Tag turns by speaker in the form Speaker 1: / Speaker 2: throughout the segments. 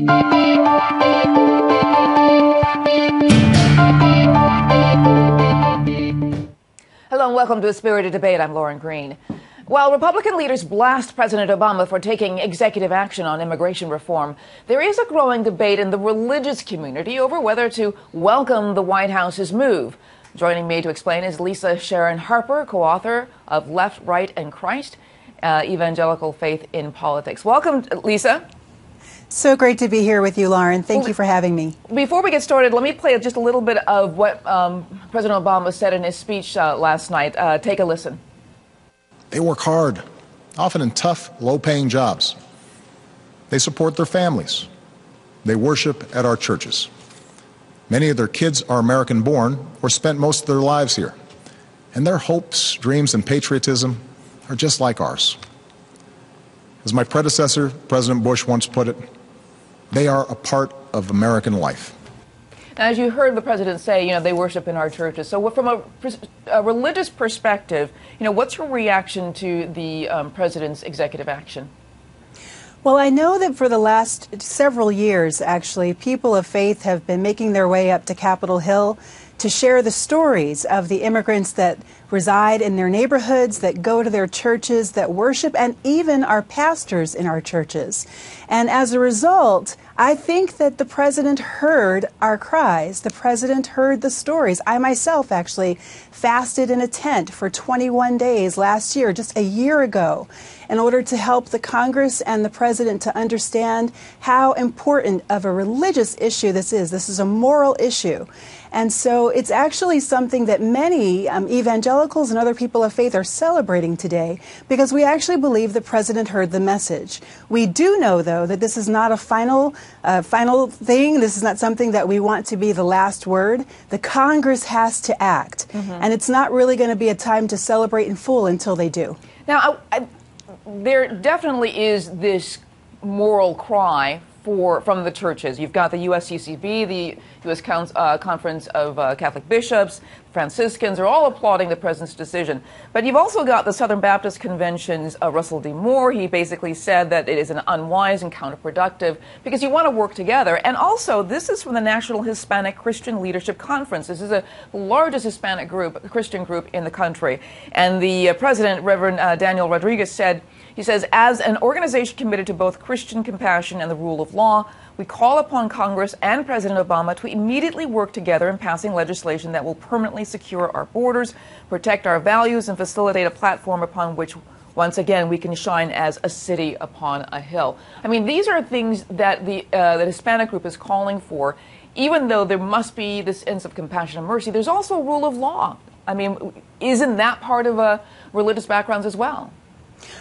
Speaker 1: Hello and welcome to A Spirited Debate. I'm Lauren Green. While Republican leaders blast President Obama for taking executive action on immigration reform, there is a growing debate in the religious community over whether to welcome the White House's move. Joining me to explain is Lisa Sharon Harper, co-author of Left, Right, and Christ, Evangelical Faith in Politics. Welcome, Lisa.
Speaker 2: So great to be here with you, Lauren. Thank you for having me.
Speaker 1: Before we get started, let me play just a little bit of what President Obama said in his speech last night. Take a listen.
Speaker 3: They work hard, often in tough, low-paying jobs. They support their families. They worship at our churches. Many of their kids are American-born or spent most of their lives here. And their hopes, dreams, and patriotism are just like ours. As my predecessor, President Bush, once put it, they are a part of American life.
Speaker 1: Now, as you heard the president say, they worship in our churches. So from a religious perspective, what's your reaction to the president's executive action?
Speaker 2: Well, I know that for the last several years, actually, people of faith have been making their way up to Capitol Hill to share the stories of the immigrants that reside in their neighborhoods, that go to their churches, that worship, and even are pastors in our churches. And as a result, I think that the president heard our cries. The president heard the stories. I myself actually fasted in a tent for 21 days last year, just a year ago, in order to help the Congress and the president to understand how important of a religious issue this is. This is a moral issue. And so it's actually something that many evangelicals and other people of faith are celebrating today, because we actually believe the president heard the message. We do know, though, that this is not a final thing. This is not something that we want to be the last word. The Congress has to act. And it's not really going to be a time to celebrate in full until they do.
Speaker 1: Now, there definitely is this moral cry from the churches. You've got the USCCB, the U.S. Conference of Catholic Bishops, Franciscans are all applauding the president's decision. But you've also got the Southern Baptist Convention's Russell D. Moore. He basically said that it is an unwise and counterproductive because you want to work together. And also, this is from the National Hispanic Christian Leadership Conference. This is the largest Hispanic Christian group in the country. And the president, Reverend Daniel Rodriguez, said, he says, as an organization committed to both Christian compassion and the rule of law, we call upon Congress and President Obama to immediately work together in passing legislation that will permanently secure our borders, protect our values, and facilitate a platform upon which, once again, we can shine as a city upon a hill. I mean, these are things that the Hispanic group is calling for. Even though there must be this sense of compassion and mercy, there's also a rule of law. I mean, isn't that part of religious backgrounds as well?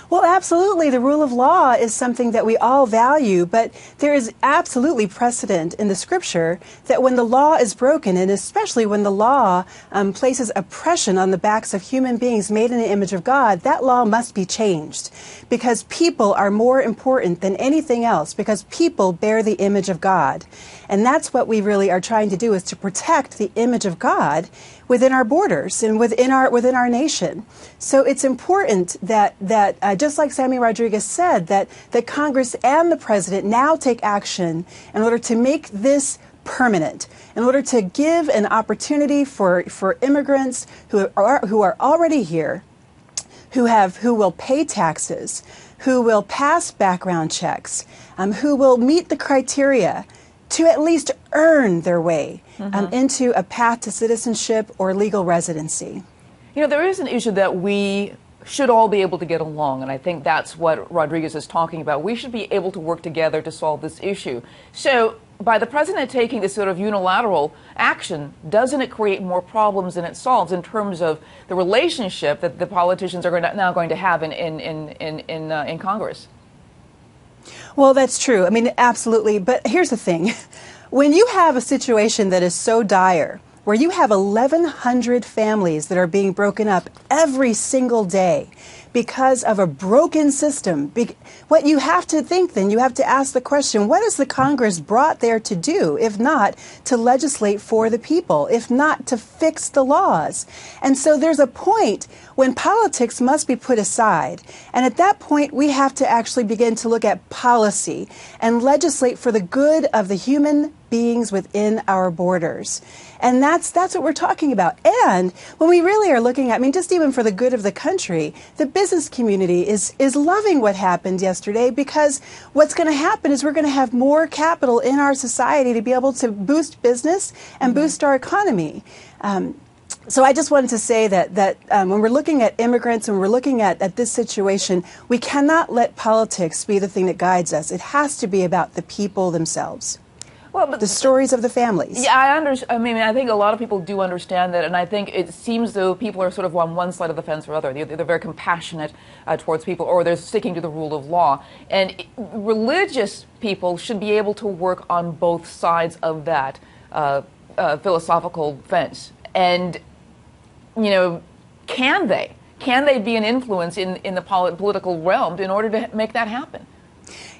Speaker 2: Well, absolutely. The rule of law is something that we all value, but there is absolutely precedent in the scripture that when the law is broken, and especially when the law places oppression on the backs of human beings made in the image of God, that law must be changed, because people are more important than anything else, because people bear the image of God. And that's what we really are trying to do, is to protect the image of God within our borders and within our nation. So it's important that just like Sammy Rodriguez said, that Congress and the president now take action in order to make this permanent, in order to give an opportunity for immigrants who are already here, who will pay taxes, who will pass background checks, who will meet the criteria to at least earn their way into a path to citizenship or legal residency.
Speaker 1: There is an issue that we should all be able to get along, and I think that's what Rodriguez is talking about. We should be able to work together to solve this issue. So by the president taking this sort of unilateral action, doesn't it create more problems than it solves in terms of the relationship that the politicians are now going to have in Congress?
Speaker 2: Well, that's true. I mean, absolutely. But here's the thing. When you have a situation that is so dire, where you have 1,100 families that are being broken up every single day because of a broken system. What you have to think then, you have to ask the question, what is the Congress brought there to do, if not to legislate for the people, if not to fix the laws? And so there's a point when politics must be put aside. And at that point, we have to actually begin to look at policy and legislate for the good of the human beings within our borders. And that's what we're talking about. And when we really are looking at, I mean, just even for the good of the country, the business community is loving what happened yesterday, because what's going to happen is we're going to have more capital in our society to be able to boost business and boost our economy. So I just wanted to say that when we're looking at immigrants and we're looking at this situation, we cannot let politics be the thing that guides us. It has to be about the people themselves. Well, but the stories of the families.
Speaker 1: Yeah, I mean, I think a lot of people do understand that, and I think it seems though people are sort of on one side of the fence or other. They're very compassionate towards people, or they're sticking to the rule of law. And religious people should be able to work on both sides of that philosophical fence. And, you know, can they be an influence in the political realm in order to make that happen?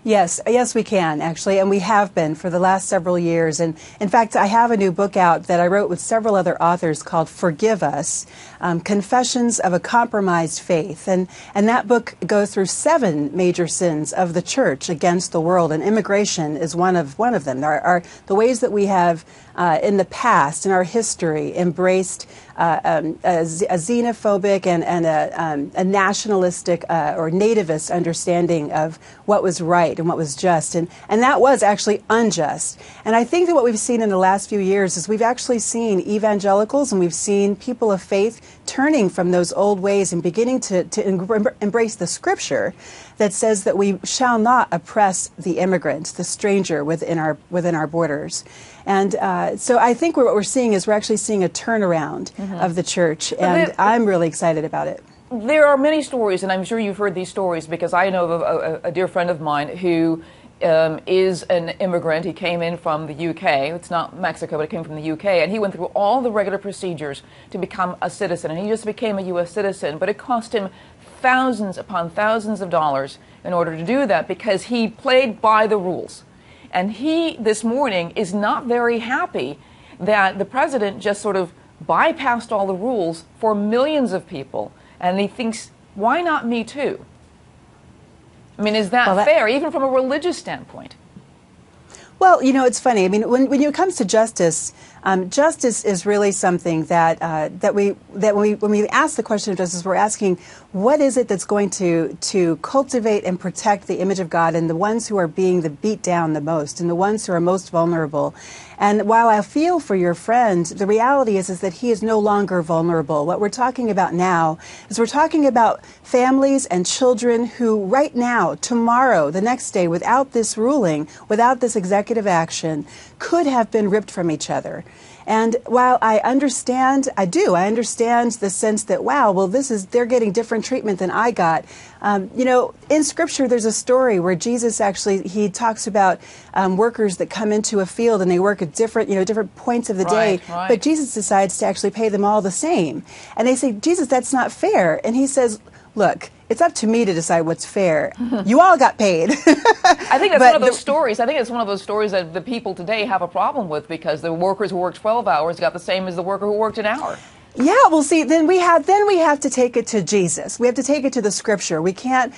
Speaker 2: Yes, we can, actually, and we have been for the last several years. And in fact, I have a new book out that I wrote with several other authors called Forgive Us, Confessions of a Compromised Faith. And that book goes through 7 major sins of the church against the world, and immigration is one of them. There are the ways that we have in the past, in our history, embraced a xenophobic and a nationalistic or nativist understanding of what was right and what was just, and that was actually unjust. And I think that what we've seen in the last few years is we've actually seen evangelicals and we've seen people of faith turning from those old ways and beginning to embrace the scripture that says that we shall not oppress the immigrant, the stranger within our borders. And so I think what we're seeing is we're actually seeing a turnaround of the church, and I'm really excited about it.
Speaker 1: There are many stories, and I'm sure you've heard these stories, because I know of a dear friend of mine who is an immigrant. He came in from the UK. It's not Mexico, but it came from the UK. And he went through all the regular procedures to become a citizen. And he just became a U.S. citizen. But it cost him thousands upon thousands of dollars in order to do that, because he played by the rules. And he, this morning, is not very happy that the president just sort of bypassed all the rules for millions of people. And he thinks, why not me too? I mean, is that fair, even from a religious standpoint?
Speaker 2: Well, you know, it's funny. I mean, when it comes to justice, justice is really something that when we ask the question of justice, we're asking, what is it that's going to cultivate and protect the image of God and the ones who are being beat down the most and the ones who are most vulnerable? And while I feel for your friend, the reality is that he is no longer vulnerable. What we're talking about now is we're talking about families and children who right now, tomorrow, the next day, without this ruling, without this executive action, could have been ripped from each other. And while I understand the sense that, wow, well, they're getting different treatment than I got. You know, in Scripture, there's a story where Jesus he talks about workers that come into a field and they work at different points of the day. Right. But Jesus decides to actually pay them all the same. And they say, Jesus, that's not fair. And he says, look, it's up to me to decide what's fair. You all got paid.
Speaker 1: I think that's one of those stories. I think it's one of those stories that the people today have a problem with, because the workers who worked 12 hours got the same as the worker who worked an hour.
Speaker 2: Yeah, well, see, then we have to take it to Jesus. We have to take it to the Scripture. Okay,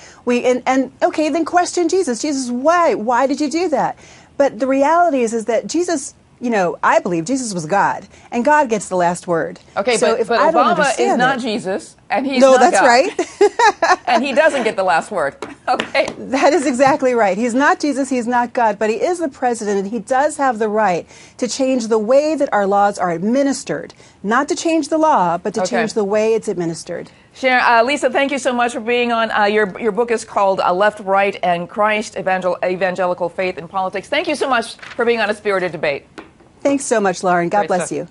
Speaker 2: then question Jesus. Jesus, why did you do that? But the reality is that Jesus, you know, I believe Jesus was God, and God gets the last word.
Speaker 1: Okay,
Speaker 2: so
Speaker 1: but Obama is not Jesus, and he's
Speaker 2: not
Speaker 1: God.
Speaker 2: No, that's right.
Speaker 1: And he doesn't get the last word. Okay.
Speaker 2: That is exactly right. He's not Jesus, he's not God, but he is the president, and he does have the right to change the way that our laws are administered. Not to change the law, but to change the way it's administered.
Speaker 1: Sharon, Lisa, thank you so much for being on. Your book is called Left, Right, and Christ, Evangelical Faith and Politics. Thank you so much for being on A Spirited Debate.
Speaker 2: Thanks so much, Lauren. God bless you.